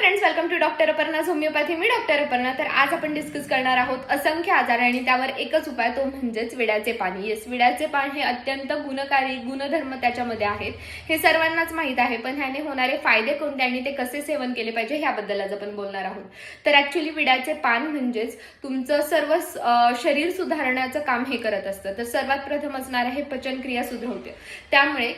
Friends, welcome to doctor Aparna's homeopathy. मी doctor Aparna. तर आज आपण डिस्कस करणार आहोत असंख्य आजार आणि त्यावर एकच उपाय, तो म्हणजेच विड्याचे पान. येस, विड्याचे पान हे अत्यंत गुणकारी गुणधर्म त्याच्यामध्ये आहेत, हे सर्वांनाच माहीत आहे. पण ह्याने होणारे फायदे कोणते आणि ते कसे सेवन केले पाहिजे ह्याबद्दल आज आपण बोलणार आहोत. तर ऍक्च्युली विड्याचे पान म्हणजेच तुमचं सर्व शरीर सुधारण्याचं काम हे करत असतं. तर सर्वात प्रथम असणार आहे पचनक्रिया सुधारते. त्यामुळे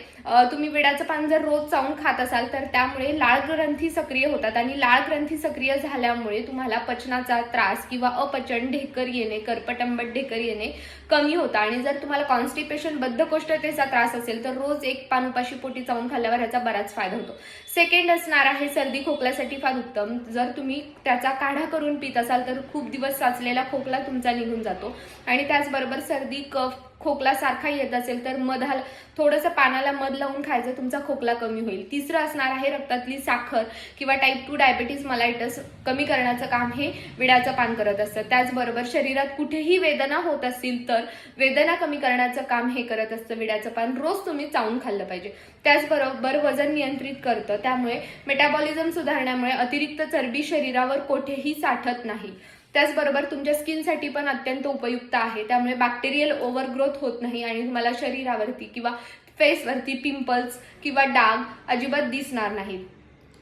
तुम्ही विड्याचं पान जर रोज चावून खात असाल तर त्यामुळे लाळ ग्रंथी सक्रिय होतात आणि लाळ ग्रंथी सक्रिय झाल्यामुळे तुम्हाला पचनाचा त्रास किंवा अपचन, ढेकर येणे, करपटंबट ढेकर येणे कमी होतं. आणि जर तुम्हाला कॉन्स्टिपेशन, बद्धकोष्ठतेचा त्रास असेल तर रोज एक पान उपाशी पोटी चावून खाल्ल्यावर ह्याचा बराच फायदा होतो. सेकंड असणार आहे सर्दी खोकल्यासाठी फार उत्तम. जर तुम्ही त्याचा काढा करून पित असाल तर खूप दिवस साचलेला खोकला तुमचा निघून जातो. आणि त्याचबरोबर सर्दी, कफ, खोकला सारखा येत असेल तर मधाला थोडंसं पानाला मध लावून खायचं, तुमचा खोकला कमी होईल. तिसरं असणार आहे रक्तातली साखर किंवा टाईप 2 डायबिटीस मलायटस कमी करण्याचं काम हे विड्याचं पान करत असतं. त्याचबरोबर शरीरात कुठेही वेदना होत असतील तर वेदना कमी करण्याचं काम हे करत असतं विड्याचं पान. रोज तुम्ही चावून खाल्लं पाहिजे. त्याचबरोबर वजन नियंत्रित करतं, त्यामुळे मेटाबॉलिझम सुधारण्यामुळे अतिरिक्त चरबी शरीरावर कुठेही साठत नाही. त्याचबरोबर तुमच्या स्किनसाठी पण अत्यंत उपयुक्त आहे. त्यामुळे बॅक्टेरियल ओव्हरग्रोथ होत नाही आणि तुम्हाला शरीरावरती किंवा फेसवरती पिंपल्स किंवा डाग अजिबात दिसणार नाहीत.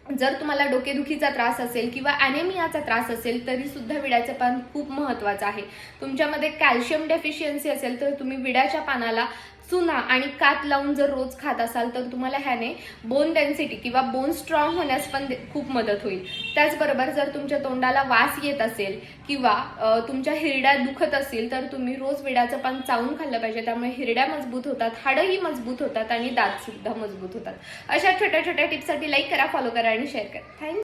जर तुम्हाला डोकेदुखीचा त्रास असेल किंवा ॲनेमियाचा त्रास असेल तरी सुद्धा विड्याचं पान खूप महत्त्वाचं आहे. तुमच्यामध्ये कॅल्शियम डेफिशियन्सी असेल तर तुम्ही विड्याच्या पानाला चुना आणि कात लावून जर रोज खात असाल तर तुम्हाला ह्याने बोन डेन्सिटी किंवा बोन स्ट्रॉंग होण्यास पण खूप मदत होईल. त्याचबरोबर जर तुमच्या तोंडाला वास येत असेल किंवा तुमच्या हिरड्या दुखत असेल तर तुम्ही रोज विड्याचं पान चावून खाल्लं पाहिजे. त्यामुळे हिरड्या मजबूत होतात, हाडंही मजबूत होतात आणि दात सुद्धा मजबूत होतात. अशा छोट्या छोट्या टिप्ससाठी लाईक करा, फॉलो करा आणि शेअर करा. थँक्यू.